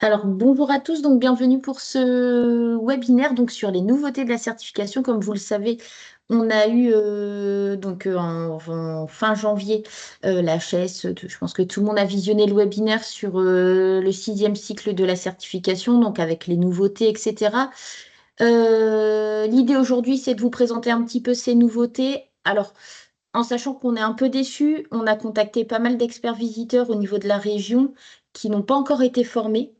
Alors, bonjour à tous, donc bienvenue pour ce webinaire donc sur les nouveautés de la certification. Comme vous le savez, on a eu en fin janvier la HS. Je pense que tout le monde a visionné le webinaire sur le sixième cycle de la certification, donc avec les nouveautés, etc. L'idée aujourd'hui, c'est de vous présenter un petit peu ces nouveautés. Alors, en sachant qu'on est un peu déçus, on a contacté pas mal d'experts visiteurs au niveau de la région qui n'ont pas encore été formés.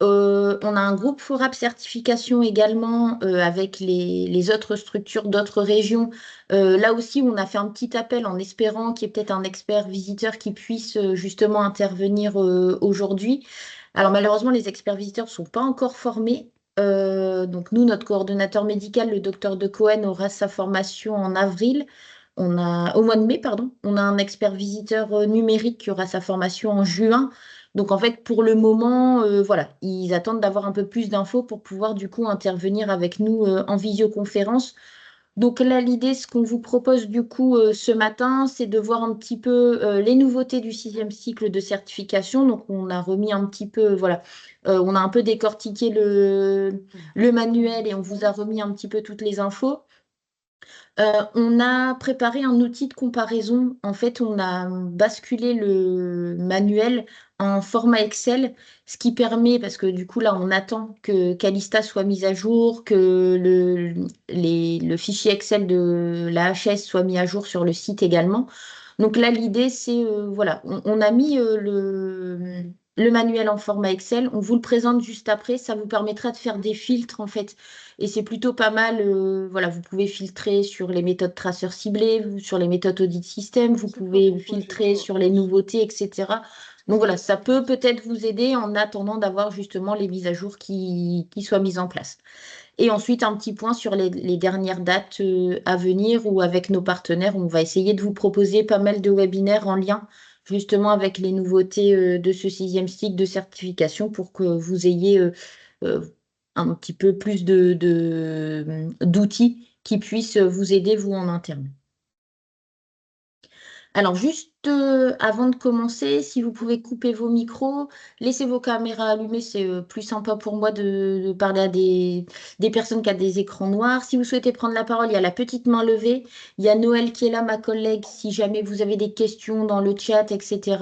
On a un groupe FORAP certification également avec les autres structures d'autres régions. Là aussi, on a fait un petit appel en espérant qu'il y ait peut-être un expert visiteur qui puisse justement intervenir aujourd'hui. Alors malheureusement, les experts visiteurs ne sont pas encore formés. Donc nous, notre coordonnateur médical, le docteur De Cohen, aura sa formation en avril. Au mois de mai, pardon. On a un expert visiteur numérique qui aura sa formation en juin. Donc en fait, pour le moment, voilà, ils attendent d'avoir un peu plus d'infos pour pouvoir du coup intervenir avec nous en visioconférence. Donc là, l'idée, ce qu'on vous propose du coup ce matin, c'est de voir un petit peu les nouveautés du sixième cycle de certification. Donc on a remis un petit peu, voilà, on a un peu décortiqué le manuel et on vous a remis un petit peu toutes les infos. On a préparé un outil de comparaison. En fait, on a basculé le manuel en format Excel, ce qui permet, parce que du coup, là, on attend que Calista soit mise à jour, que le fichier Excel de la HS soit mis à jour sur le site également. Donc là, l'idée, c'est, voilà, on a mis le manuel en format Excel. On vous le présente juste après. Ça vous permettra de faire des filtres, en fait, et c'est plutôt pas mal. Voilà, vous pouvez filtrer sur les méthodes traceurs ciblés, sur les méthodes audit système, vous pouvez filtrer sur les nouveautés, etc. Donc voilà, ça peut peut-être vous aider en attendant d'avoir justement les mises à jour qui soient mises en place. Et ensuite, un petit point sur les dernières dates à venir ou avec nos partenaires. On va essayer de vous proposer pas mal de webinaires en lien justement avec les nouveautés de ce sixième cycle de certification pour que vous ayez euh, un petit peu plus d'outils qui puissent vous aider, vous, en interne. Alors, juste avant de commencer, si vous pouvez couper vos micros, laissez vos caméras allumées, c'est plus sympa pour moi de parler à des personnes qui ont des écrans noirs. Si vous souhaitez prendre la parole, il y a la petite main levée. Il y a Noël qui est là, ma collègue. Si jamais vous avez des questions dans le chat, etc.,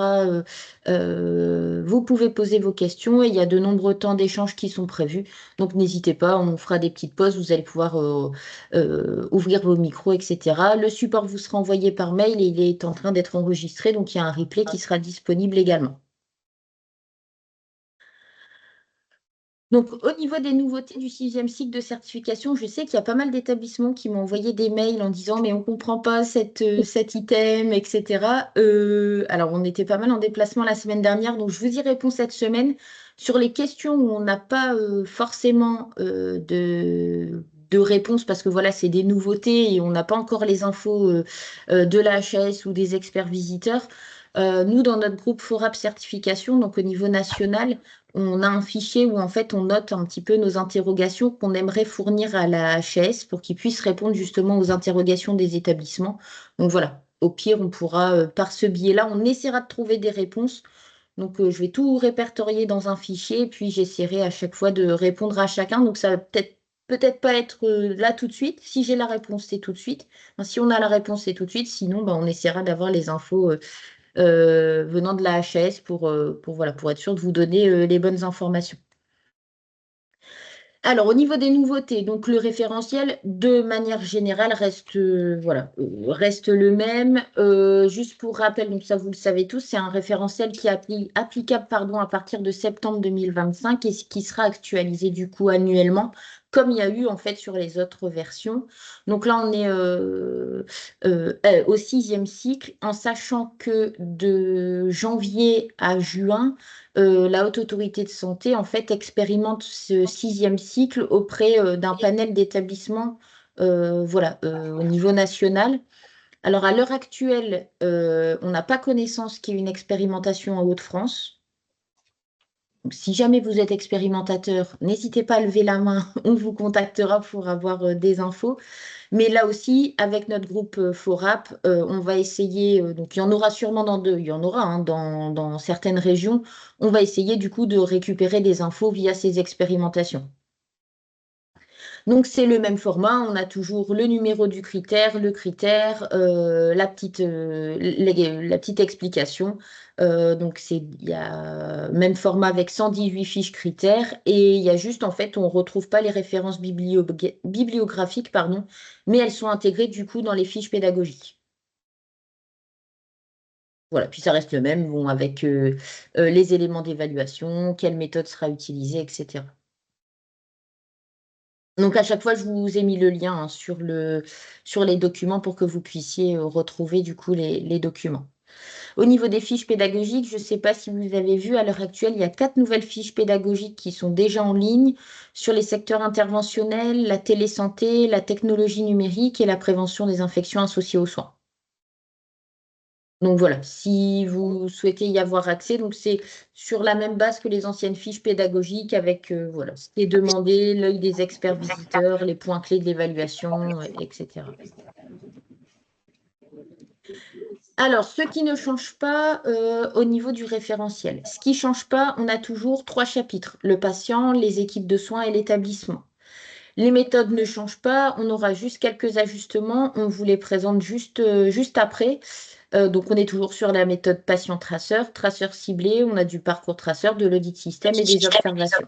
vous pouvez poser vos questions et il y a de nombreux temps d'échange qui sont prévus. Donc, n'hésitez pas, on fera des petites pauses. Vous allez pouvoir ouvrir vos micros, etc. Le support vous sera envoyé par mail et il est en train d'être enregistré, donc il y a un replay qui sera disponible également. Donc, au niveau des nouveautés du sixième cycle de certification, je sais qu'il y a pas mal d'établissements qui m'ont envoyé des mails en disant mais on ne comprend pas cet item, etc. Alors, on était pas mal en déplacement la semaine dernière, donc je vous y réponds cette semaine. Sur les questions où on n'a pas forcément de réponse, parce que voilà, c'est des nouveautés et on n'a pas encore les infos de la HAS ou des experts visiteurs. Nous, dans notre groupe FORAP certification, donc au niveau national, on a un fichier où en fait on note un petit peu nos interrogations qu'on aimerait fournir à la HS pour qu'ils puissent répondre justement aux interrogations des établissements. Donc voilà, au pire, on pourra, par ce biais-là, on essaiera de trouver des réponses. Donc je vais tout répertorier dans un fichier et puis j'essaierai à chaque fois de répondre à chacun. Donc ça va peut-être pas être là tout de suite. Si j'ai la réponse, c'est tout de suite. Enfin, si on a la réponse, c'est tout de suite. Sinon, on essaiera d'avoir les infos venant de la HAS voilà, pour être sûr de vous donner les bonnes informations. Alors, au niveau des nouveautés, donc le référentiel, de manière générale, reste le même. Juste pour rappel, donc ça vous le savez tous, c'est un référentiel qui est applicable pardon, à partir de septembre 2025 et qui sera actualisé du coup annuellement, comme il y a eu en fait sur les autres versions. Donc là, on est au sixième cycle, en sachant que de janvier à juin, la Haute Autorité de Santé en fait expérimente ce sixième cycle auprès d'un panel d'établissements voilà, au niveau national. Alors à l'heure actuelle, on n'a pas connaissance qu'il y ait une expérimentation en Hauts-de-France. Donc, si jamais vous êtes expérimentateur, n'hésitez pas à lever la main, on vous contactera pour avoir des infos. Mais là aussi, avec notre groupe FORAP, on va essayer, donc il y en aura sûrement il y en aura hein, dans certaines régions, on va essayer du coup de récupérer des infos via ces expérimentations. Donc c'est le même format, on a toujours le numéro du critère, le critère, la petite explication. Donc il y a même format avec 118 fiches critères et il y a juste en fait, on ne retrouve pas les références bibliographiques, pardon, mais elles sont intégrées du coup dans les fiches pédagogiques. Voilà, puis ça reste le même, bon, avec les éléments d'évaluation, quelle méthode sera utilisée, etc. Donc à chaque fois, je vous ai mis le lien hein, sur les documents pour que vous puissiez retrouver du coup les documents. Au niveau des fiches pédagogiques, je ne sais pas si vous avez vu, à l'heure actuelle, il y a 4 nouvelles fiches pédagogiques qui sont déjà en ligne sur les secteurs interventionnels, la télésanté, la technologie numérique et la prévention des infections associées aux soins. Donc voilà, si vous souhaitez y avoir accès, donc c'est sur la même base que les anciennes fiches pédagogiques avec voilà, ce qui est demandé, l'œil des experts visiteurs, les points clés de l'évaluation, etc. Alors, ce qui ne change pas au niveau du référentiel. Ce qui ne change pas, on a toujours 3 chapitres, le patient, les équipes de soins et l'établissement. Les méthodes ne changent pas, on aura juste quelques ajustements, on vous les présente juste après. Donc, on est toujours sur la méthode patient-traceur, traceur ciblé, on a du parcours traceur, de l'audit système et des observations.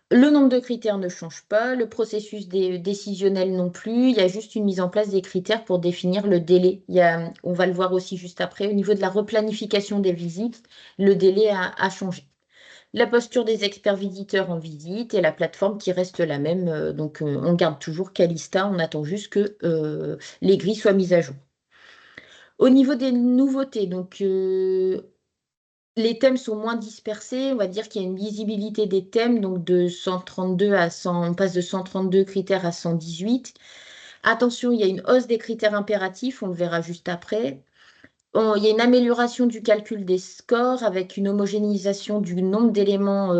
Le nombre de critères ne change pas, le processus décisionnel non plus, il y a juste une mise en place des critères pour définir le délai. On va le voir aussi juste après, au niveau de la replanification des visites, le délai a changé. La posture des experts visiteurs en visite et la plateforme qui reste la même. Donc, on garde toujours Calista, on attend juste que les grilles soient mises à jour. Au niveau des nouveautés, donc les thèmes sont moins dispersés. On va dire qu'il y a une lisibilité des thèmes, donc de 132 à 100, on passe de 132 critères à 118. Attention, il y a une hausse des critères impératifs, on le verra juste après. Il y a une amélioration du calcul des scores avec une homogénéisation du nombre d'éléments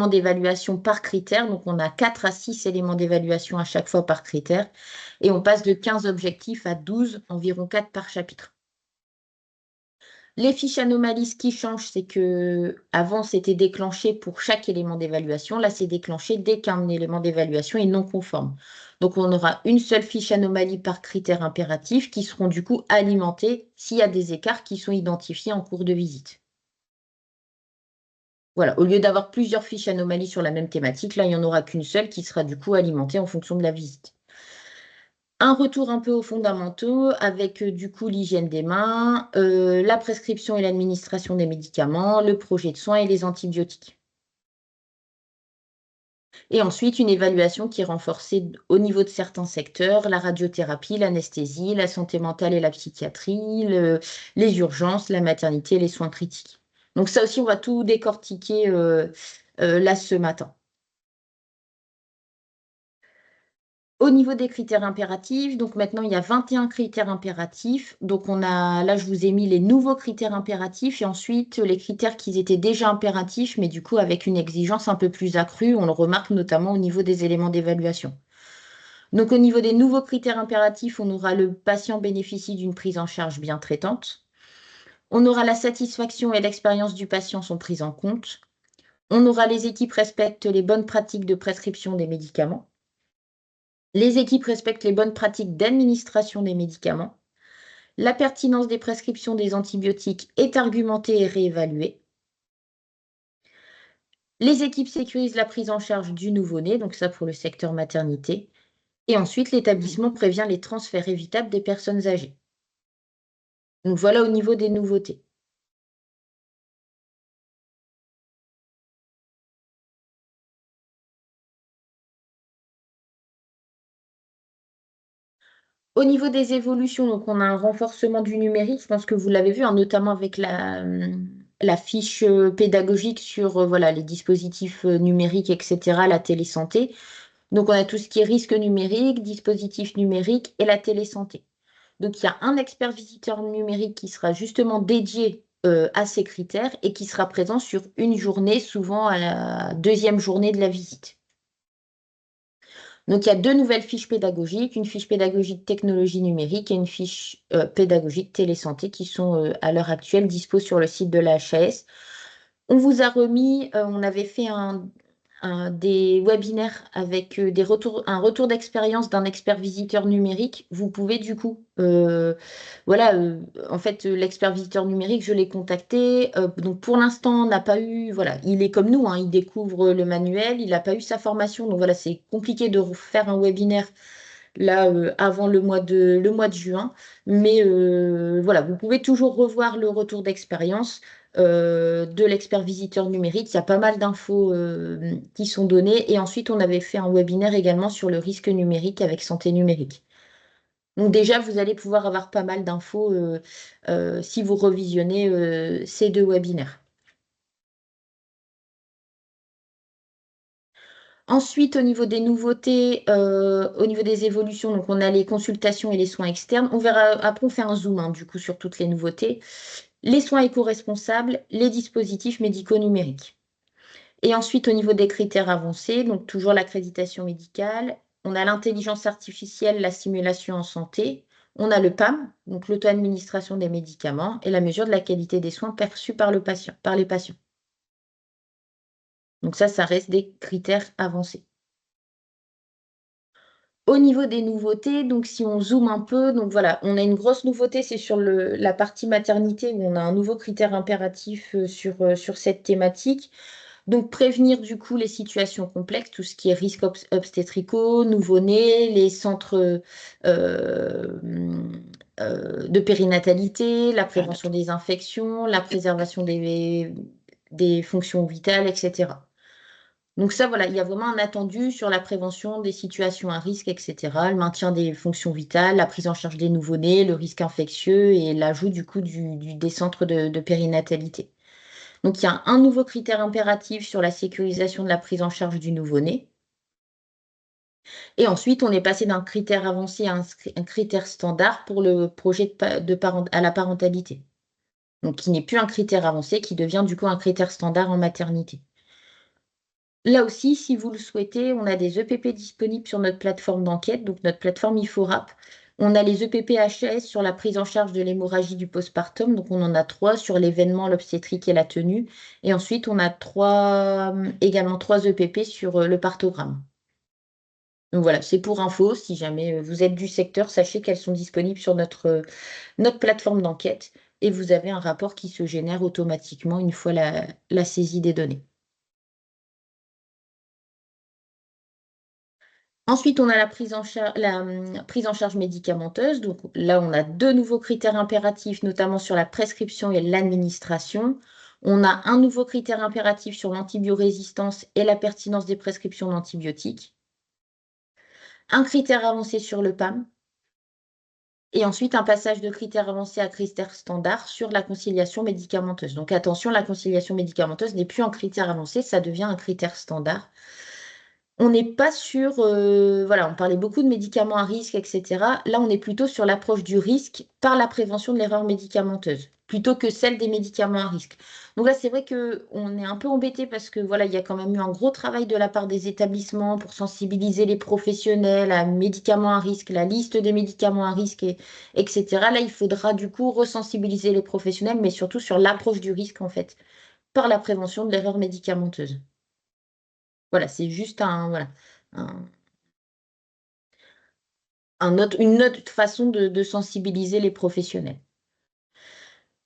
d'évaluation par critère. Donc, on a 4 à 6 éléments d'évaluation à chaque fois par critère. Et on passe de 15 objectifs à 12, environ 4 par chapitre. Les fiches anomalies, ce qui change, c'est que avant c'était déclenché pour chaque élément d'évaluation. Là, c'est déclenché dès qu'un élément d'évaluation est non conforme. Donc, on aura une seule fiche anomalie par critère impératif qui seront du coup alimentées s'il y a des écarts qui sont identifiés en cours de visite. Voilà, au lieu d'avoir plusieurs fiches anomalies sur la même thématique, là, il n'y en aura qu'une seule qui sera du coup alimentée en fonction de la visite. Un retour un peu aux fondamentaux avec du coup l'hygiène des mains, la prescription et l'administration des médicaments, le projet de soins et les antibiotiques. Et ensuite, une évaluation qui est renforcée au niveau de certains secteurs, la radiothérapie, l'anesthésie, la santé mentale et la psychiatrie, les urgences, la maternité, les soins critiques. Donc ça aussi, on va tout décortiquer là ce matin. Au niveau des critères impératifs, donc maintenant il y a 21 critères impératifs. Donc là je vous ai mis les nouveaux critères impératifs et ensuite les critères qui étaient déjà impératifs, mais du coup avec une exigence un peu plus accrue. On le remarque notamment au niveau des éléments d'évaluation. Donc au niveau des nouveaux critères impératifs, on aura le patient bénéficie d'une prise en charge bien traitante. On aura la satisfaction et l'expérience du patient sont prises en compte. On aura les équipes respectent les bonnes pratiques de prescription des médicaments. Les équipes respectent les bonnes pratiques d'administration des médicaments. La pertinence des prescriptions des antibiotiques est argumentée et réévaluée. Les équipes sécurisent la prise en charge du nouveau-né, donc ça pour le secteur maternité. Et ensuite, l'établissement prévient les transferts évitables des personnes âgées. Donc voilà au niveau des nouveautés. Au niveau des évolutions, donc on a un renforcement du numérique. Je pense que vous l'avez vu, hein, notamment avec la fiche pédagogique sur voilà, les dispositifs numériques, etc., la télésanté. Donc, on a tout ce qui est risque numérique, dispositif numérique et la télésanté. Donc, il y a un expert visiteur numérique qui sera justement dédié à ces critères et qui sera présent sur une journée, souvent à la deuxième journée de la visite. Donc, il y a deux nouvelles fiches pédagogiques, une fiche pédagogique technologie numérique et une fiche pédagogique télésanté qui sont à l'heure actuelle dispo sur le site de la HAS. On vous a remis, on avait fait des webinaires avec un retour d'expérience d'un expert visiteur numérique. Vous pouvez du coup, voilà, en fait, l'expert visiteur numérique, je l'ai contacté. Donc pour l'instant, on n'a pas eu, voilà, il est comme nous, hein, il découvre le manuel, il n'a pas eu sa formation. Donc voilà, c'est compliqué de faire un webinaire là avant le mois de juin. Mais voilà, vous pouvez toujours revoir le retour d'expérience de l'expert visiteur numérique. Il y a pas mal d'infos qui sont données. Et ensuite, on avait fait un webinaire également sur le risque numérique avec santé numérique. Donc déjà, vous allez pouvoir avoir pas mal d'infos si vous revisionnez ces deux webinaires. Ensuite, au niveau des nouveautés, au niveau des évolutions, donc on a les consultations et les soins externes. On verra, après on fait un zoom hein, du coup sur toutes les nouveautés. Les soins éco-responsables, les dispositifs médicaux numériques. Et ensuite, au niveau des critères avancés, donc toujours l'accréditation médicale, on a l'intelligence artificielle, la simulation en santé, on a le PAM, donc l'auto-administration des médicaments, et la mesure de la qualité des soins perçus par les patients. Donc ça reste des critères avancés. Au niveau des nouveautés, donc si on zoome un peu, donc voilà, on a une grosse nouveauté, c'est sur la partie maternité où on a un nouveau critère impératif sur cette thématique. Donc prévenir du coup les situations complexes, tout ce qui est risques obstétricaux, nouveau-nés, les centres de périnatalité, la prévention des infections, la préservation des fonctions vitales, etc. Donc ça, voilà, il y a vraiment un attendu sur la prévention des situations à risque, etc., le maintien des fonctions vitales, la prise en charge des nouveau-nés, le risque infectieux et l'ajout du coup des centres de périnatalité. Donc il y a un nouveau critère impératif sur la sécurisation de la prise en charge du nouveau-né. Et ensuite, on est passé d'un critère avancé à un critère standard pour le projet à la parentalité. Donc qui n'est plus un critère avancé, qui devient du coup un critère standard en maternité. Là aussi, si vous le souhaitez, on a des EPP disponibles sur notre plateforme d'enquête, donc notre plateforme IFORAP. On a les EPP HS sur la prise en charge de l'hémorragie du postpartum, donc on en a 3 sur l'événement, l'obstétrique et la tenue. Et ensuite, on a également 3 EPP sur le partogramme. Donc voilà, c'est pour info, si jamais vous êtes du secteur, sachez qu'elles sont disponibles sur notre plateforme d'enquête et vous avez un rapport qui se génère automatiquement une fois la saisie des données. Ensuite, on a la prise en charge médicamenteuse. Donc là, on a 2 nouveaux critères impératifs, notamment sur la prescription et l'administration. On a un nouveau critère impératif sur l'antibiorésistance et la pertinence des prescriptions d'antibiotiques. Un critère avancé sur le PAM. Et ensuite, un passage de critères avancés à critères standards sur la conciliation médicamenteuse. Donc attention, la conciliation médicamenteuse n'est plus un critère avancé, ça devient un critère standard. On n'est pas sur, voilà, on parlait beaucoup de médicaments à risque, etc. Là, on est plutôt sur l'approche du risque par la prévention de l'erreur médicamenteuse, plutôt que celle des médicaments à risque. Donc là, c'est vrai qu'on est un peu embêté parce que voilà, il y a quand même eu un gros travail de la part des établissements pour sensibiliser les professionnels à médicaments à risque, la liste des médicaments à risque, etc. Là, il faudra du coup resensibiliser les professionnels, mais surtout sur l'approche du risque, en fait, par la prévention de l'erreur médicamenteuse. Voilà, c'est juste voilà, un- une autre façon de sensibiliser les professionnels.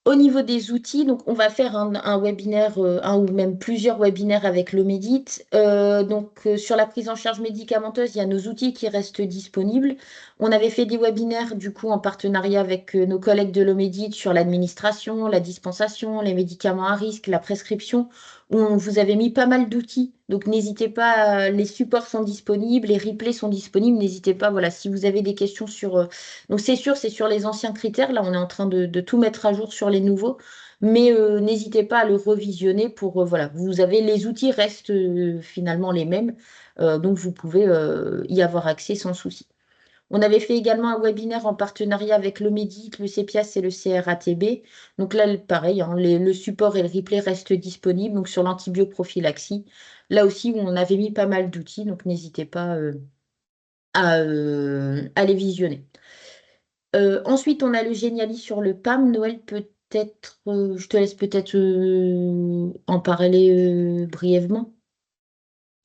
Au niveau des outils, donc on va faire un webinaire, un ou même plusieurs webinaires avec l'Omedit. Sur la prise en charge médicamenteuse, il y a nos outils qui restent disponibles. On avait fait des webinaires du coup en partenariat avec nos collègues de l'Omedit sur l'administration, la dispensation, les médicaments à risque, la prescription, où on vous avait mis pas mal d'outils. Donc n'hésitez pas, les supports sont disponibles, les replays sont disponibles. N'hésitez pas, voilà, si vous avez des questions sur donc c'est sûr, c'est sur les anciens critères. Là, on est en train de tout mettre à jour sur les nouveaux. Mais n'hésitez pas à le revisionner pour, voilà, vous avez les outils restent finalement les mêmes. Donc vous pouvez y avoir accès sans souci. On avait fait également un webinaire en partenariat avec l'Omédic, le CEPIAS et le CRATB. Donc là, pareil, hein, le support et le replay restent disponibles donc sur l'antibioprophylaxie. Là aussi, où on avait mis pas mal d'outils, donc n'hésitez pas à les visionner. Ensuite, on a le Géniali sur le PAM. Noël, peut-être, je te laisse peut-être en parler brièvement.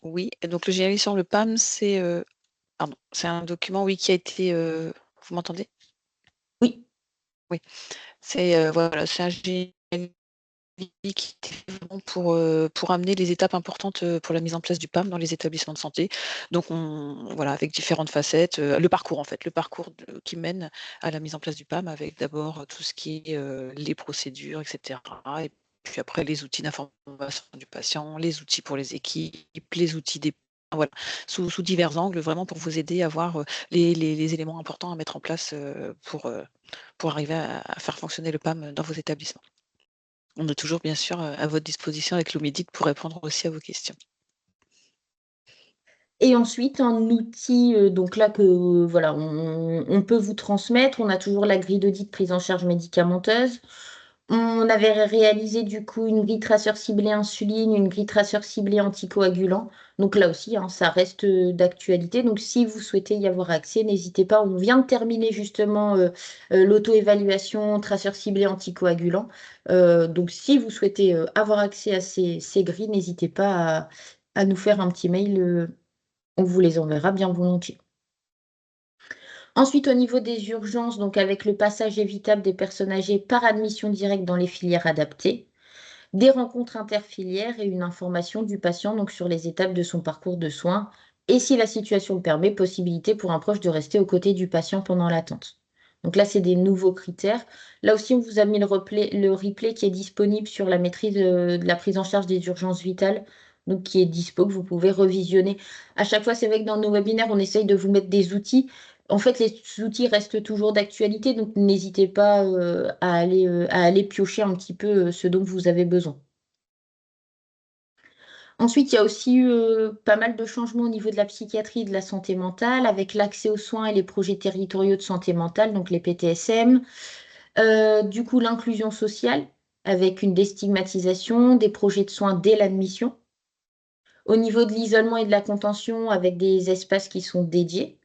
Oui, et donc le GRI sur le PAM, c'est un document, oui, qui a été. Vous m'entendez? Oui. Oui. C'est voilà, c'est un GRI qui était vraiment pour amener les étapes importantes pour la mise en place du PAM dans les établissements de santé. Donc, voilà, avec différentes facettes, le parcours en fait, qui mène à la mise en place du PAM, avec d'abord tout ce qui est les procédures, etc. Et puis après, les outils d'information du patient, les outils pour les équipes, les outils des voilà, sous divers angles, vraiment pour vous aider à voir les éléments importants à mettre en place pour arriver à faire fonctionner le PAM dans vos établissements. On est toujours bien sûr, à votre disposition avec l'Omédic pour répondre aussi à vos questions. Et ensuite, un outil donc là que voilà, on peut vous transmettre. On a toujours la grille d'audit prise en charge médicamenteuse. On avait réalisé du coup une grille traceur ciblée insuline, une grille traceur ciblée anticoagulant. Donc là aussi, hein, ça reste d'actualité. Donc si vous souhaitez y avoir accès, n'hésitez pas. On vient de terminer justement l'auto-évaluation traceur ciblé anticoagulant. Donc si vous souhaitez avoir accès à ces grilles, n'hésitez pas à nous faire un petit mail. On vous les enverra bien volontiers. Ensuite, au niveau des urgences, donc avec le passage évitable des personnes âgées par admission directe dans les filières adaptées, des rencontres interfilières et une information du patient donc sur les étapes de son parcours de soins et si la situation le permet, possibilité pour un proche de rester aux côtés du patient pendant l'attente. Donc là, c'est des nouveaux critères. Là aussi, on vous a mis le replay qui est disponible sur la maîtrise de la prise en charge des urgences vitales, donc qui est dispo, que vous pouvez revisionner. À chaque fois, c'est vrai que dans nos webinaires, on essaye de vous mettre des outils. En fait, les outils restent toujours d'actualité, donc n'hésitez pas à aller piocher un petit peu ce dont vous avez besoin. Ensuite, il y a aussi eu pas mal de changements au niveau de la psychiatrie et de la santé mentale, avec l'accès aux soins et les projets territoriaux de santé mentale, donc les PTSM. Du coup, l'inclusion sociale, avec une déstigmatisation, des projets de soins dès l'admission. Au niveau de l'isolement et de la contention, avec des espaces qui sont dédiés.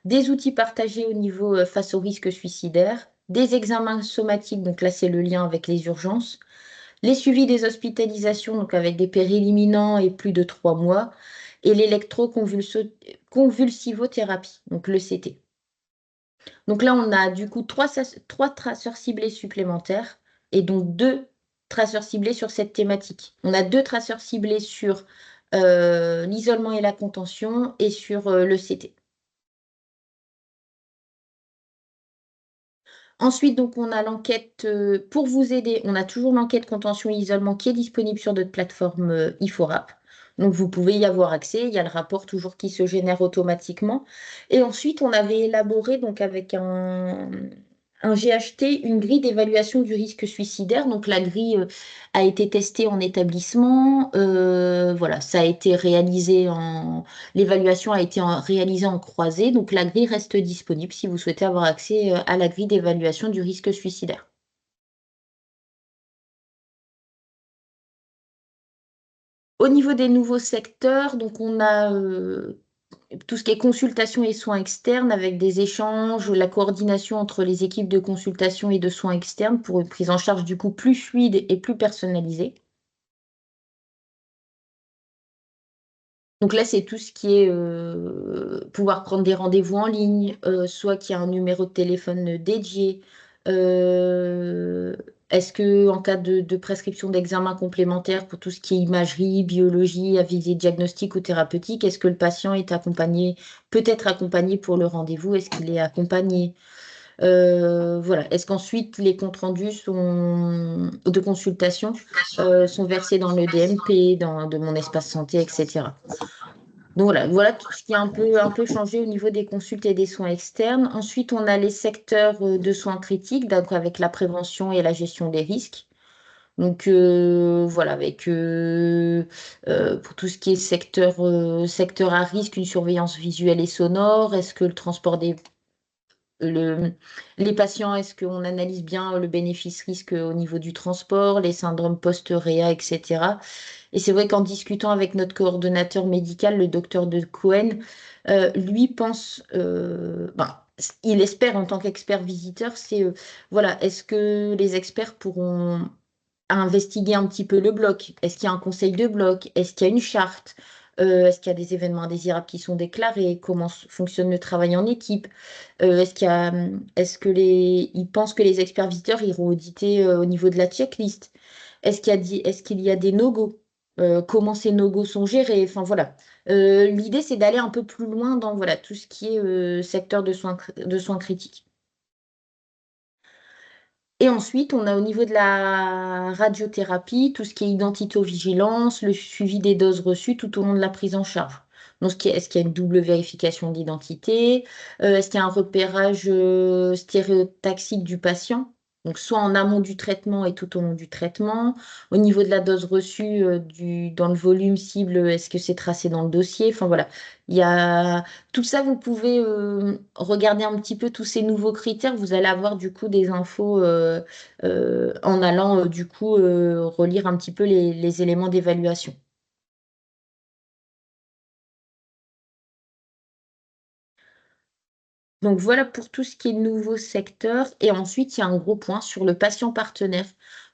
Des outils partagés au niveau face au risque suicidaire. Des examens somatiques, donc là, c'est le lien avec les urgences. Les suivis des hospitalisations, donc avec des périls imminents et plus de 3 mois, et l'électroconvulsivothérapie, donc le CT. Donc là, on a du coup trois traceurs ciblés supplémentaires et donc 2 traceurs ciblés sur cette thématique. On a 2 traceurs ciblés sur l'isolement et la contention et sur le CT. Ensuite, donc, on a l'enquête pour vous aider. On a toujours l'enquête contention et isolement qui est disponible sur notre plateforme Iforap. Donc, vous pouvez y avoir accès. Il y a le rapport toujours qui se génère automatiquement. Et ensuite, on avait élaboré donc avec un GHT une grille d'évaluation du risque suicidaire. Donc, la grille a été testée en établissement. Voilà, ça a été réalisé L'évaluation a été réalisée en croisée, donc la grille reste disponible si vous souhaitez avoir accès à la grille d'évaluation du risque suicidaire. Au niveau des nouveaux secteurs, donc on a tout ce qui est consultation et soins externes avec des échanges, la coordination entre les équipes de consultation et de soins externes pour une prise en charge du coup plus fluide et plus personnalisée. Donc là, c'est tout ce qui est pouvoir prendre des rendez-vous en ligne, soit qu'il y a un numéro de téléphone dédié. euh, Est-ce que en cas de prescription d'examen complémentaire pour tout ce qui est imagerie, biologie, à visée diagnostique ou thérapeutique, est-ce que le patient est accompagné, peut être accompagné pour le rendez-vous? Est-ce qu'il est accompagné? Voilà. Est-ce qu'ensuite les comptes rendus de consultation sont versés dans le DMP, de mon espace santé, etc. Donc voilà tout ce qui a un peu changé au niveau des consultes et des soins externes. Ensuite, on a les secteurs de soins critiques, donc avec la prévention et la gestion des risques. Donc voilà, avec pour tout ce qui est secteur à risque, une surveillance visuelle et sonore. Est-ce que le transport le- les patients, est-ce qu'on analyse bien le bénéfice-risque au niveau du transport, les syndromes post-réa, etc. Et c'est vrai qu'en discutant avec notre coordonnateur médical, le docteur de Cohen, lui pense, ben, il espère en tant qu'expert visiteur, c'est voilà, est-ce que les experts pourront investiguer un petit peu le bloc? Est-ce qu'il y a un conseil de bloc? Est-ce qu'il y a une charte? Est-ce qu'il y a des événements indésirables qui sont déclarés? Comment fonctionne le travail en équipe? Est-ce que ils pensent que les experts visiteurs iront auditer au niveau de la checklist? Est-ce qu'il y a des no-go? Comment ces no-go sont gérés? Enfin voilà. L'idée, c'est d'aller un peu plus loin dans voilà, tout ce qui est secteur de soins critiques. Et ensuite, on a au niveau de la radiothérapie, tout ce qui est identitovigilance, le suivi des doses reçues tout au long de la prise en charge. Donc, est-ce qu'il y a une double vérification d'identité? Est-ce qu'il y a un repérage stéréotaxique du patient? Donc, soit en amont du traitement et tout au long du traitement. Au niveau de la dose reçue dans le volume cible, est-ce que c'est tracé dans le dossier? Enfin, voilà. Il y a tout ça, vous pouvez regarder un petit peu tous ces nouveaux critères. Vous allez avoir du coup des infos en allant du coup relire un petit peu les éléments d'évaluation. Donc voilà pour tout ce qui est nouveau secteur. Et ensuite, il y a un gros point sur le patient partenaire.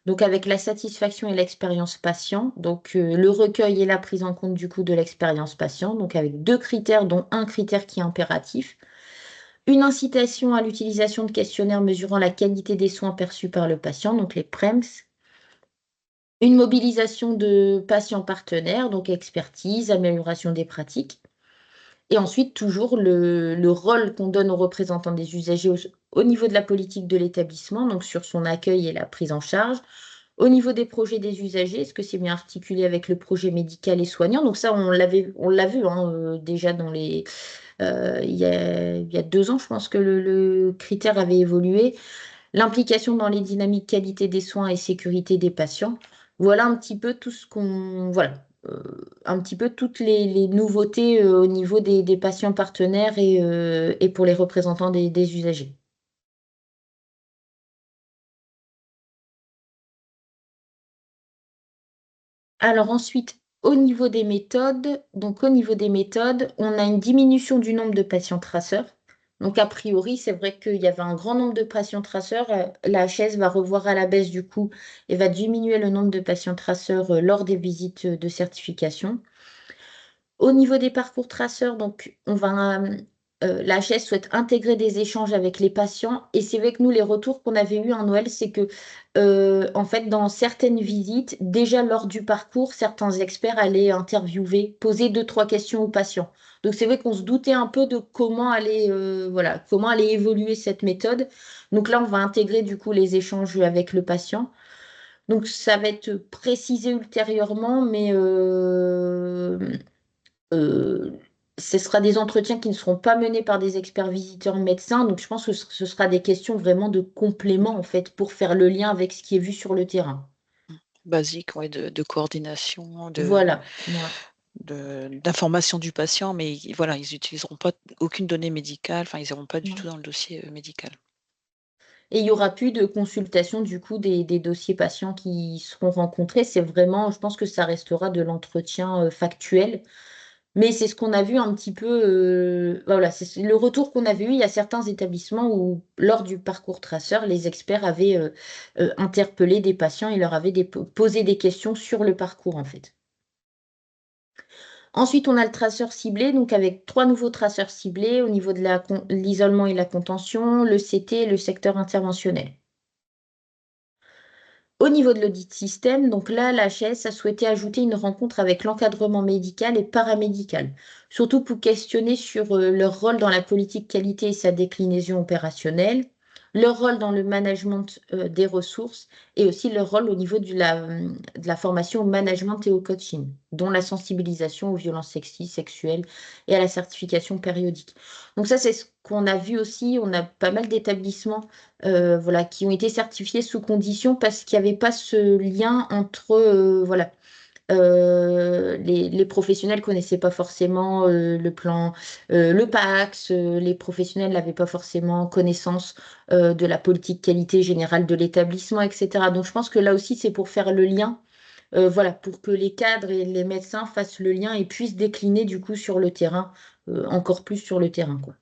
Donc avec la satisfaction et l'expérience patient, donc le recueil et la prise en compte du coup de l'expérience patient, donc avec deux critères, dont un critère qui est impératif. Une incitation à l'utilisation de questionnaires mesurant la qualité des soins perçus par le patient, donc les PREMS. Une mobilisation de patients partenaires, donc expertise, amélioration des pratiques. Et ensuite, toujours le rôle qu'on donne aux représentants des usagers au niveau de la politique de l'établissement, donc sur son accueil et la prise en charge. Au niveau des projets des usagers, est-ce que c'est bien articulé avec le projet médical et soignant? Donc ça, on l'a vu hein, déjà il y a 2 ans, je pense que le critère avait évolué. L'implication dans les dynamiques qualité des soins et sécurité des patients. Voilà un petit peu tout ce voilà, un petit peu toutes les nouveautés au niveau des patients partenaires et pour les représentants des usagers. Alors ensuite, au niveau des méthodes, on a une diminution du nombre de patients traceurs. Donc a priori, c'est vrai qu'il y avait un grand nombre de patients traceurs. La HS va revoir à la baisse du coup et va diminuer le nombre de patients traceurs lors des visites de certification. Au niveau des parcours traceurs, donc la HS souhaite intégrer des échanges avec les patients. Et c'est vrai que nous, les retours qu'on avait eus en Noël, c'est que en fait, dans certaines visites, déjà lors du parcours, certains experts allaient interviewer, poser 2, 3 questions aux patients. Donc c'est vrai qu'on se doutait un peu de voilà, comment allait évoluer cette méthode. Donc là, on va intégrer du coup les échanges avec le patient. Donc ça va être précisé ultérieurement, mais euh, ce sera des entretiens qui ne seront pas menés par des experts visiteurs médecins. Donc, je pense que ce sera des questions vraiment de complément, en fait, pour faire le lien avec ce qui est vu sur le terrain. Basique, ouais, de coordination, Voilà. Ouais. d'information du patient, mais voilà, ils utiliseront pas aucune donnée médicale, enfin, ils iront pas du Ouais. tout dans le dossier, médical. Et il n'y aura plus de consultation, du coup, des dossiers patients qui seront rencontrés. C'est vraiment, je pense que ça restera de l'entretien factuel. Mais c'est ce qu'on a vu un petit peu, voilà, c'est le retour qu'on avait eu. Il y a certains établissements où, lors du parcours traceur, les experts avaient interpellé des patients et leur avaient posé des questions sur le parcours, en fait. Ensuite, on a le traceur ciblé, donc avec 3 nouveaux traceurs ciblés au niveau de l'isolement et la contention, le CT et le secteur interventionnel. Au niveau de l'audit système, donc là, l'HS a souhaité ajouter une rencontre avec l'encadrement médical et paramédical, surtout pour questionner sur leur rôle dans la politique qualité et sa déclinaison opérationnelle. leur rôle dans le management des ressources et aussi leur rôle au niveau de la formation au management et au coaching, dont la sensibilisation aux violences sexistes, sexuelles et à la certification périodique. Donc ça, c'est ce qu'on a vu aussi. On a pas mal d'établissements voilà, qui ont été certifiés sous condition parce qu'il n'y avait pas ce lien entre voilà, les professionnels connaissaient pas forcément le plan, le PAX, les professionnels n'avaient pas forcément connaissance de la politique qualité générale de l'établissement, etc. Donc je pense que là aussi, c'est pour faire le lien, voilà, pour que les cadres et les médecins fassent le lien et puissent décliner du coup sur le terrain, encore plus sur le terrain, quoi.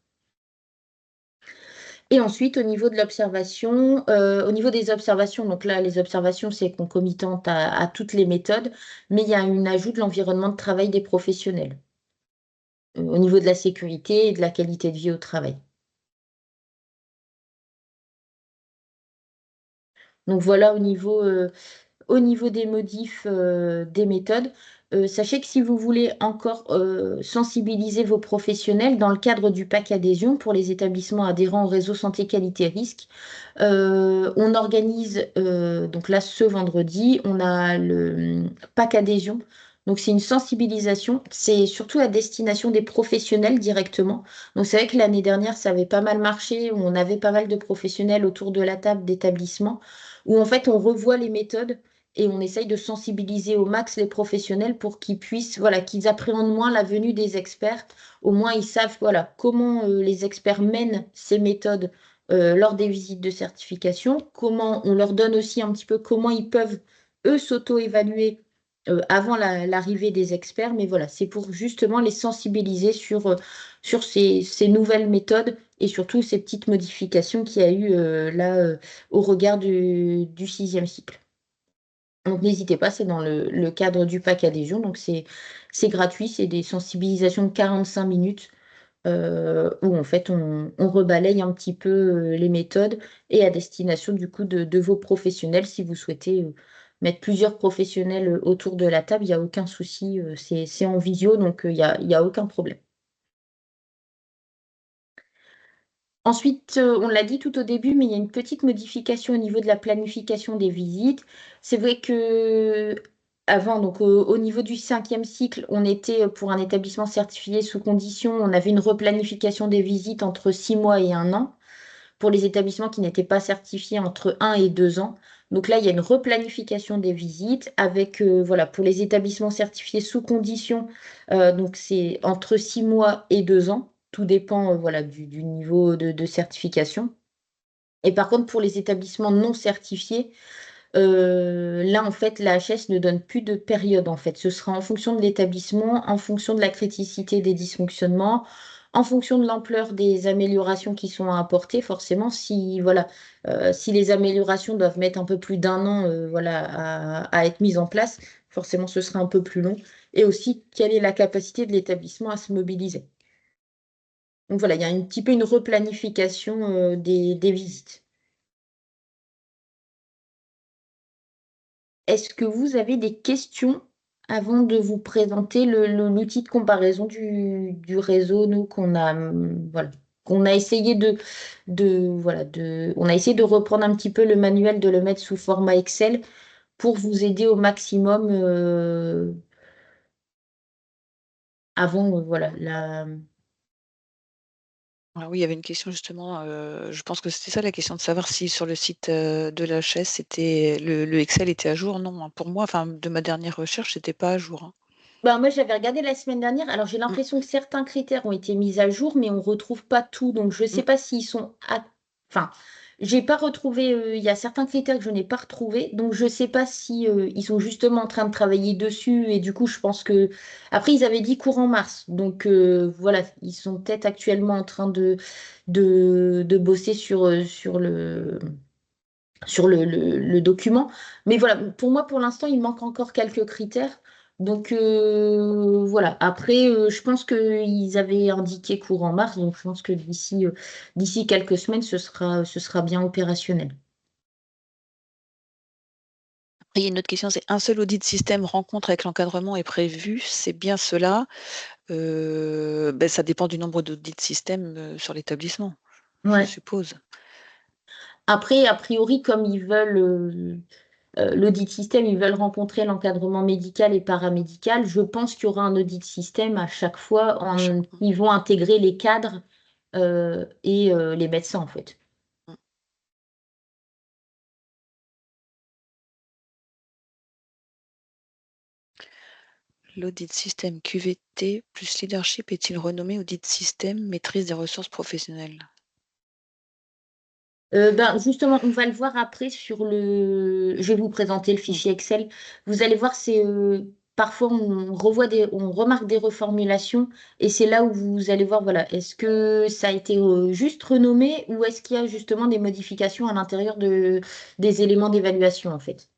Et ensuite, au niveau de l'observation, au niveau des observations, donc là, les observations, c'est concomitante à toutes les méthodes, mais il y a un ajout de l'environnement de travail des professionnels, au niveau de la sécurité et de la qualité de vie au travail. Donc voilà au niveau des modifs des méthodes. Sachez que si vous voulez encore sensibiliser vos professionnels dans le cadre du pack adhésion pour les établissements adhérents au réseau santé qualité risque, on organise, donc là ce vendredi, on a le pack adhésion. Donc c'est une sensibilisation, c'est surtout à destination des professionnels directement. Donc c'est vrai que l'année dernière ça avait pas mal marché, où on avait pas mal de professionnels autour de la table d'établissement, où en fait on revoit les méthodes et on essaye de sensibiliser au max les professionnels pour qu'ils puissent, voilà, qu'ils appréhendent moins la venue des experts. Au moins ils savent, voilà, comment les experts mènent ces méthodes lors des visites de certification, comment on leur donne aussi un petit peu comment ils peuvent, eux, s'auto-évaluer avant l'arrivée des experts. Mais voilà, c'est pour justement les sensibiliser sur ces nouvelles méthodes et surtout ces petites modifications qu'il y a eu là au regard du sixième cycle. Donc n'hésitez pas, c'est dans le cadre du pack adhésion, donc c'est gratuit, c'est des sensibilisations de 45 minutes où en fait on rebalaye un petit peu les méthodes et à destination du coup de vos professionnels. Si vous souhaitez mettre plusieurs professionnels autour de la table, il n'y a aucun souci, c'est en visio, donc il y a aucun problème. Ensuite, on l'a dit tout au début, mais il y a une petite modification au niveau de la planification des visites. C'est vrai que avant, donc au niveau du cinquième cycle, on était pour un établissement certifié sous condition, on avait une replanification des visites entre 6 mois et 1 an. Pour les établissements qui n'étaient pas certifiés entre 1 et 2 ans. Donc là, il y a une replanification des visites avec, voilà, pour les établissements certifiés sous condition, donc c'est entre 6 mois et 2 ans. Tout dépend, voilà, du niveau de certification. Et par contre, pour les établissements non certifiés, là, en fait, la HS ne donne plus de période, en fait. Ce sera en fonction de l'établissement, en fonction de la criticité des dysfonctionnements, en fonction de l'ampleur des améliorations qui sont à apporter. Forcément, si, voilà, si les améliorations doivent mettre un peu plus d'1 an, voilà, à être mises en place, forcément, ce sera un peu plus long. Et aussi, quelle est la capacité de l'établissement à se mobiliser. Donc voilà, il y a un petit peu une replanification, des visites. Est-ce que vous avez des questions avant de vous présenter l'outil de comparaison du réseau, nous, voilà, qu'on a essayé voilà, on a essayé de reprendre un petit peu le manuel, de le mettre sous format Excel pour vous aider au maximum avant, voilà, Ah oui, il y avait une question justement, je pense que c'était ça la question de savoir si sur le site, de l'HS, c'était le Excel était à jour. Non, hein, pour moi, enfin de ma dernière recherche, c'était pas à jour, hein. Ben, moi, j'avais regardé la semaine dernière. Alors, j'ai Mmh, l'impression que certains critères ont été mis à jour, mais on ne retrouve pas tout. Donc, je ne sais mmh. pas s'ils sont. Enfin, j'ai pas retrouvé. Il y a certains critères que je n'ai pas retrouvés. Donc, je ne sais pas si ils sont justement en train de travailler dessus. Et du coup, je pense que. Après, ils avaient dit courant mars. Donc, voilà, ils sont peut-être actuellement en train de bosser sur le document. Mais voilà, pour moi, pour l'instant, il manque encore quelques critères. Donc voilà, après, je pense qu'ils avaient indiqué courant mars, donc je pense que d'ici quelques semaines, ce sera bien opérationnel. Après, il y a une autre question, c'est un seul audit système rencontre avec l'encadrement est prévu, c'est bien cela? Ça dépend du nombre d'audits système, sur l'établissement, je Ouais. suppose. Après, a priori, comme ils veulent l'audit système, ils veulent rencontrer l'encadrement médical et paramédical, je pense qu'il y aura un audit système à chaque fois. Ils vont intégrer les cadres et les médecins, en fait. Mm. L'audit système QVT plus leadership est-il renommé audit système maîtrise des ressources professionnelles? Ben, justement, on va le voir après sur le. Je vais vous présenter le Mm. fichier Excel. Vous allez voir, parfois on remarque des reformulations et c'est là où vous allez voir, voilà, est-ce que ça a été juste renommé ou est-ce qu'il y a justement des modifications à l'intérieur des éléments d'évaluation en fait.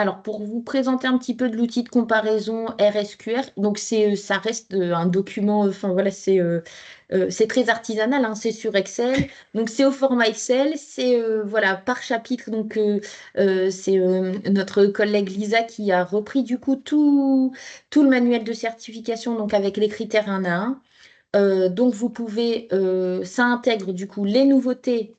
Alors, pour vous présenter un petit peu de l'outil de comparaison RSQR, donc ça reste un document, enfin voilà, c'est très artisanal, hein, c'est sur Excel, donc c'est au format Excel, c'est voilà par chapitre, donc c'est notre collègue Lisa qui a repris du coup tout le manuel de certification, donc avec les critères un à un. Donc vous pouvez, ça intègre du coup les nouveautés,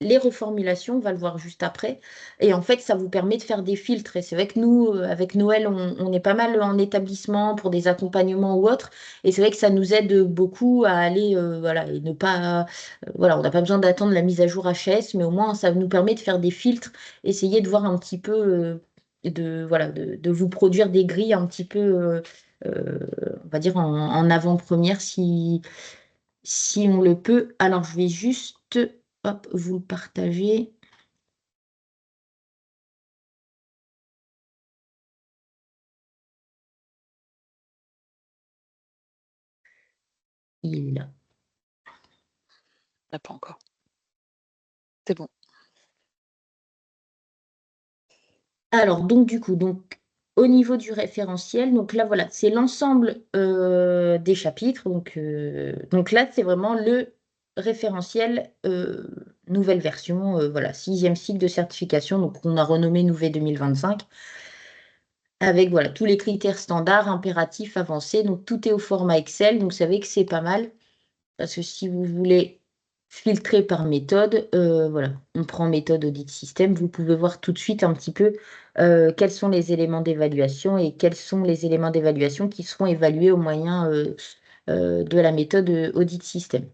les reformulations, on va le voir juste après. Et en fait, ça vous permet de faire des filtres. Et c'est vrai que nous, avec Noël, on est pas mal en établissement pour des accompagnements ou autres. Et c'est vrai que ça nous aide beaucoup à aller, voilà, et ne pas, voilà, on n'a pas besoin d'attendre la mise à jour HS, mais au moins ça nous permet de faire des filtres, essayer de voir un petit peu, voilà, de vous produire des grilles un petit peu. Euh, on va dire en avant-première si on le peut. Alors, je vais juste hop, vous le partager. Il. Ah, pas encore. C'est bon. Alors, donc, du coup, donc, au niveau du référentiel, donc là, voilà, c'est l'ensemble des chapitres. Donc là, c'est vraiment le référentiel nouvelle version, voilà, sixième cycle de certification. Donc, on a renommé Nouvet 2025 avec voilà, tous les critères standards, impératifs, avancés. Donc, tout est au format Excel. Donc, vous savez que c'est pas mal. Parce que si vous voulez filtrer par méthode, voilà, on prend méthode audit système, vous pouvez voir tout de suite un petit peu quels sont les éléments d'évaluation et quels sont les éléments d'évaluation qui seront évalués au moyen de la méthode audit système.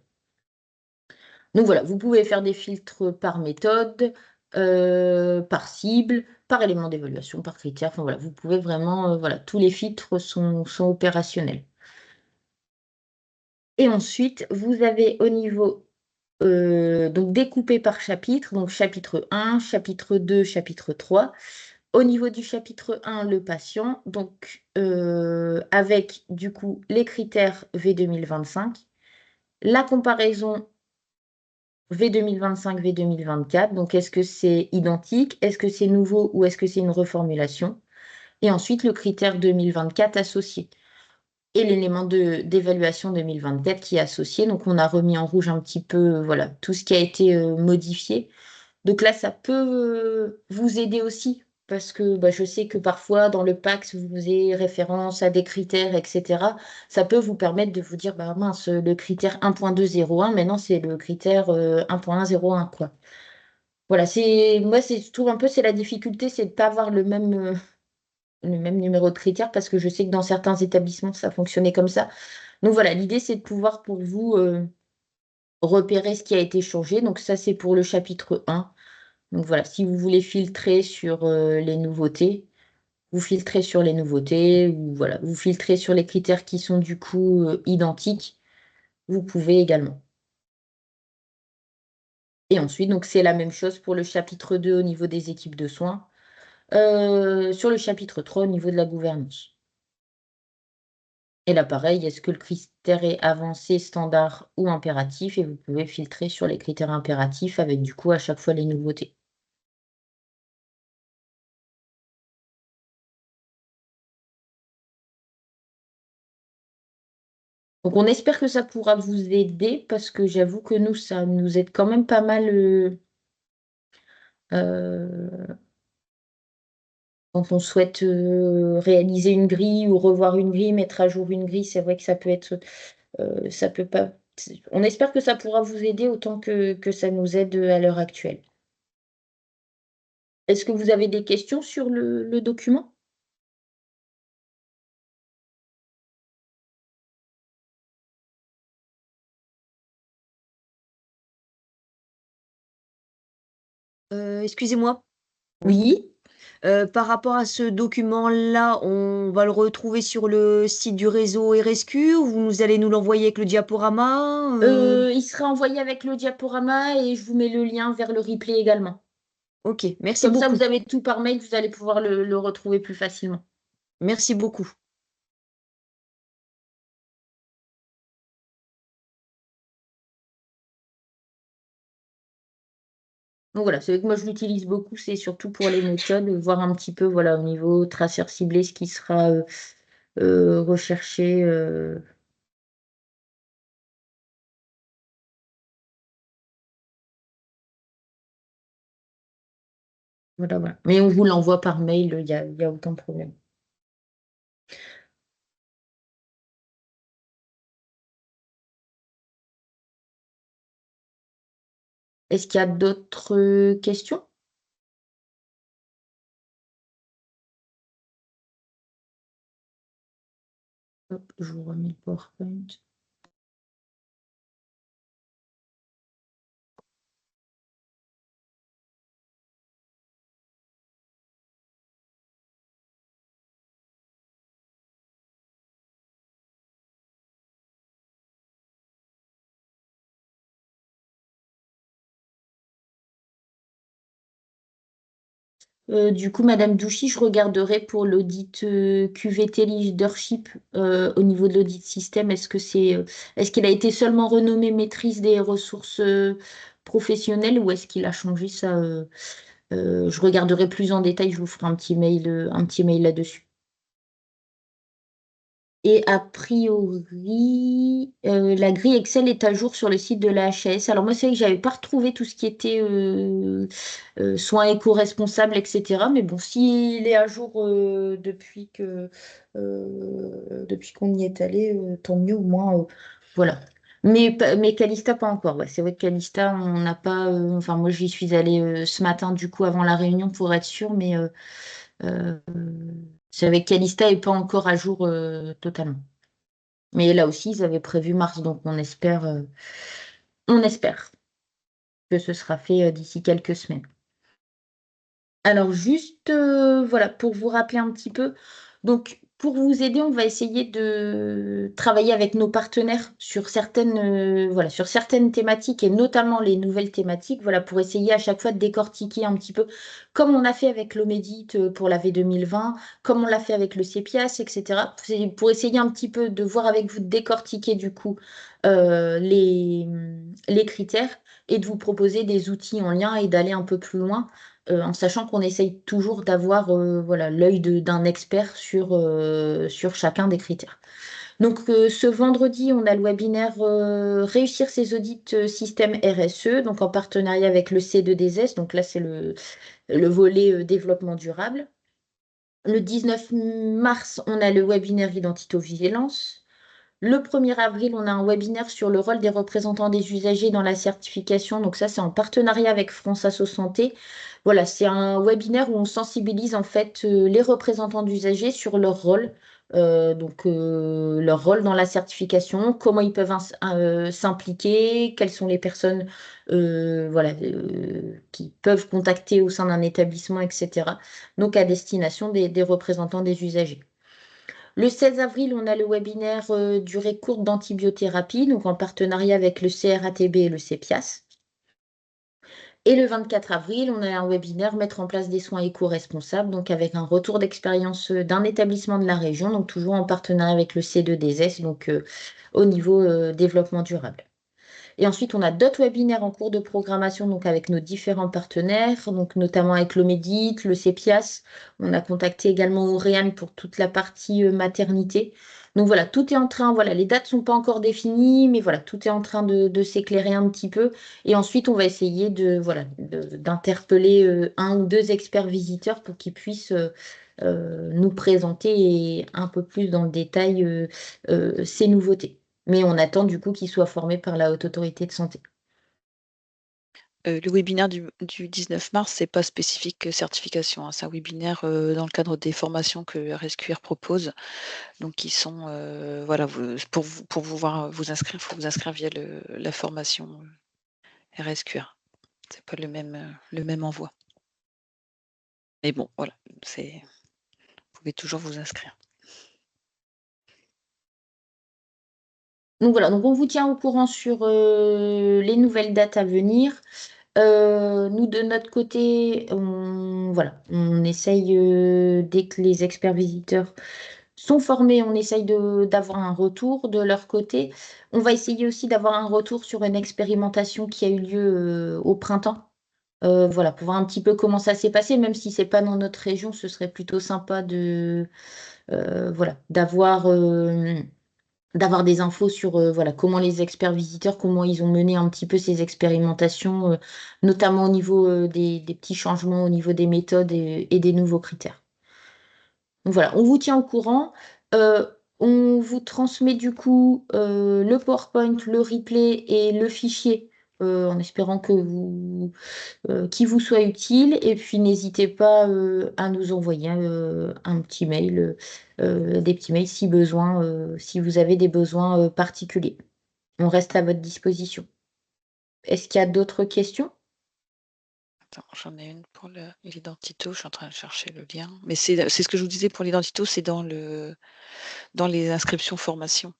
Donc voilà, vous pouvez faire des filtres par méthode, par cible, par élément d'évaluation, par critère. Enfin voilà, vous pouvez vraiment, voilà, tous les filtres sont opérationnels. Et ensuite, vous avez au niveau donc découpé par chapitre, donc chapitre 1, chapitre 2, chapitre 3. Au niveau du chapitre 1, le patient, donc avec du coup les critères V2025, la comparaison V2025, V2024, donc est-ce que c'est identique, est-ce que c'est nouveau ou est-ce que c'est une reformulation? Et ensuite le critère 2024 associé et l'élément d'évaluation 2024 qui est associé. Donc, on a remis en rouge un petit peu, voilà, tout ce qui a été modifié. Donc là, ça peut vous aider aussi, parce que bah, je sais que parfois, dans le PACS, vous avez référence à des critères, etc. Ça peut vous permettre de vous dire, bah mince, le critère 1.201, maintenant, c'est le critère 1.101, quoi. Voilà, moi, je trouve un peu, c'est la difficulté, c'est de ne pas avoir le même numéro de critère, parce que je sais que dans certains établissements, ça fonctionnait comme ça. Donc voilà, l'idée, c'est de pouvoir pour vous repérer ce qui a été changé. Donc ça, c'est pour le chapitre 1. Donc voilà, si vous voulez filtrer sur les nouveautés, vous filtrez sur les nouveautés, ou voilà, vous filtrez sur les critères qui sont du coup identiques, vous pouvez également. Et ensuite, donc c'est la même chose pour le chapitre 2 au niveau des équipes de soins, sur le chapitre 3 au niveau de la gouvernance. Et là, pareil, est-ce que le critère est avancé, standard ou impératif? Et vous pouvez filtrer sur les critères impératifs avec du coup à chaque fois les nouveautés. Donc on espère que ça pourra vous aider parce que j'avoue que nous, ça nous aide quand même pas mal euh, quand on souhaite réaliser une grille ou revoir une grille, mettre à jour une grille. C'est vrai que ça peut on espère que ça pourra vous aider autant que ça nous aide à l'heure actuelle. Est-ce que vous avez des questions sur le document? Excusez-moi, Oui. par rapport à ce document-là, on va le retrouver sur le site du réseau RSQ ou vous allez nous l'envoyer avec le diaporama? Il sera envoyé avec le diaporama et je vous mets le lien vers le replay également. Ok, merci Comme ça, beaucoup. vous avez tout par mail, vous allez pouvoir le retrouver plus facilement. Merci beaucoup. Donc voilà, c'est vrai que moi je l'utilise beaucoup, c'est surtout pour les méthodes, voir un petit peu voilà, au niveau traceur ciblé ce qui sera recherché. Voilà, voilà. Mais on vous l'envoie par mail, il y a aucun problème. Est-ce qu'il y a d'autres questions? Hop, je vous remets le PowerPoint. Du coup, Madame Douchy, je regarderai pour l'audit QVT Leadership au niveau de l'audit système. Est-ce qu'il a été seulement renommé maîtrise des ressources professionnelles ou est-ce qu'il a changé ça je regarderai plus en détail, je vous ferai un petit mail là-dessus. Et a priori, la grille Excel est à jour sur le site de la HAS. Alors moi, c'est vrai que j'avais pas retrouvé tout ce qui était soins éco-responsables, etc. Mais bon, s'il est à jour depuis qu'on y est allé, tant mieux, au moins, voilà. Mais Calista, pas encore. Ouais. C'est vrai que Calista, on n'a pas. Enfin, moi, j'y suis allée ce matin, du coup, avant la réunion pour être sûre, mais euh, c'est avec Calista et pas encore à jour totalement. Mais là aussi, ils avaient prévu mars, donc on espère que ce sera fait d'ici quelques semaines. Alors juste, voilà, pour vous rappeler un petit peu, donc pour vous aider, on va essayer de travailler avec nos partenaires voilà, sur certaines thématiques et notamment les nouvelles thématiques, voilà, pour essayer à chaque fois de décortiquer un petit peu, comme on a fait avec l'Omédit pour la V2020, comme on l'a fait avec le CEPIAS, etc. C'est pour essayer un petit peu de voir avec vous, de décortiquer du coup les critères et de vous proposer des outils en lien et d'aller un peu plus loin en sachant qu'on essaye toujours d'avoir voilà, l'œil d'un expert sur chacun des critères. Donc ce vendredi, on a le webinaire Réussir ses audits système RSE, donc en partenariat avec le C2DS, donc là c'est le volet développement durable. Le 19 mars, on a le webinaire Identito-Vigilance. Le 1er avril, on a un webinaire sur le rôle des représentants des usagers dans la certification. Donc ça, c'est en partenariat avec France Asso Santé. Voilà, c'est un webinaire où on sensibilise en fait les représentants d'usagers sur leur rôle. Leur rôle dans la certification, comment ils peuvent s'impliquer, quelles sont les personnes voilà, qui peuvent contacter au sein d'un établissement, etc. Donc à destination des représentants des usagers. Le 16 avril, on a le webinaire durée courte d'antibiothérapie, donc en partenariat avec le CRATB et le CEPIAS. Et le 24 avril, on a un webinaire mettre en place des soins éco-responsables, donc avec un retour d'expérience d'un établissement de la région, donc toujours en partenariat avec le C2DS, donc au niveau développement durable. Et ensuite, on a d'autres webinaires en cours de programmation, donc avec nos différents partenaires, donc notamment avec l'Omédit, le CEPIAS. On a contacté également Oriane pour toute la partie maternité. Donc voilà, tout est en train, voilà, les dates ne sont pas encore définies, mais voilà, tout est en train de s'éclairer un petit peu. Et ensuite, on va essayer voilà, d'interpeller un ou deux experts visiteurs pour qu'ils puissent nous présenter un peu plus dans le détail ces nouveautés. Mais on attend du coup qu'ils soient formés par la Haute Autorité de Santé. Le webinaire du 19 mars, c'est pas spécifique, certification, hein. C'est un webinaire, dans le cadre des formations que RSQR propose. Donc ils sont, voilà, pour pouvoir vous inscrire, il faut vous inscrire via la formation, RSQR. C'est pas le même envoi. Mais bon, voilà, vous pouvez toujours vous inscrire. Donc voilà, donc on vous tient au courant sur les nouvelles dates à venir. Nous, de notre côté, on essaye, dès que les experts visiteurs sont formés, on essaye d'avoir un retour de leur côté. On va essayer aussi d'avoir un retour sur une expérimentation qui a eu lieu au printemps. Voilà, pour voir un petit peu comment ça s'est passé, même si c'est pas dans notre région, ce serait plutôt sympa voilà, d'avoir des infos sur voilà, comment les experts visiteurs, comment ils ont mené un petit peu ces expérimentations, notamment au niveau des petits changements au niveau des méthodes et des nouveaux critères. Donc voilà, on vous tient au courant. Euh, on vous transmet du coup le PowerPoint, le replay et le fichier en espérant qu'il vous soit utile. Et puis n'hésitez pas à nous envoyer un petit mail, des petits mails si besoin, si vous avez des besoins particuliers. On reste à votre disposition. Est-ce qu'il y a d'autres questions? Attends, j'en ai une pour l'identito, je suis en train de chercher le lien. Mais c'est ce que je vous disais pour l'identito, c'est dans les inscriptions formation.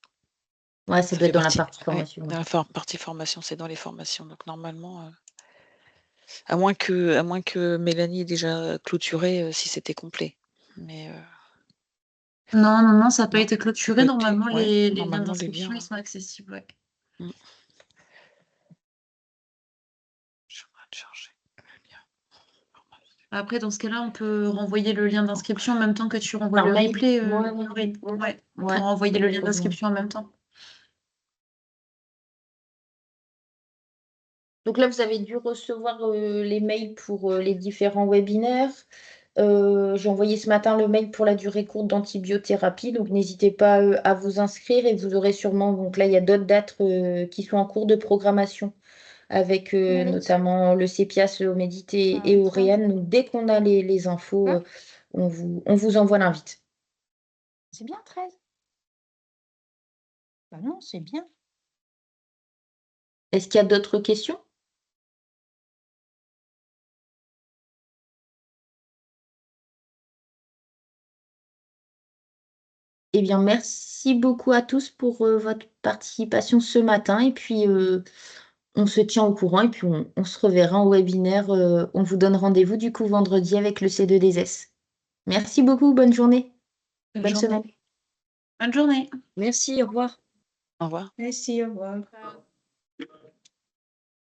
Ouais, ça Ça doit fait être dans la partie, partie ouais, formation. dans la partie formation, c'est dans les formations. Donc normalement, à moins que Mélanie ait déjà clôturé, si c'était complet. Mais Non, non, non, ça n'a pas non, été ça clôturé. peut être, Normalement, ouais, les liens normalement les d'inscription, ils liens. sont accessibles, ouais. Mm. Je suis en train de chercher le lien. Après, dans ce cas-là, on peut renvoyer le lien d'inscription en même temps que tu renvoies Par le mail? replay. Ouais, Oui, ouais, on peut ouais. renvoyer le lien Très bien. d'inscription en même temps. Donc là, vous avez dû recevoir les mails pour les différents webinaires. J'ai envoyé ce matin le mail pour la durée courte d'antibiothérapie, donc n'hésitez pas à vous inscrire et vous aurez sûrement, donc là, il y a d'autres dates qui sont en cours de programmation avec notamment le CEPIAS, le Médité et Auréane. Donc dès qu'on a les infos, on vous envoie l'invite. C'est bien 13. Bah non, c'est bien. Est-ce qu'il y a d'autres questions? Eh bien, merci beaucoup à tous pour votre participation ce matin. Et puis, on se tient au courant et puis on se reverra en webinaire. On vous donne rendez-vous du coup vendredi avec le C2DS. Merci beaucoup. Bonne journée. Bonne semaine. Bonne journée. Merci, au revoir. Au revoir. Merci, au revoir.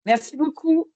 Merci beaucoup.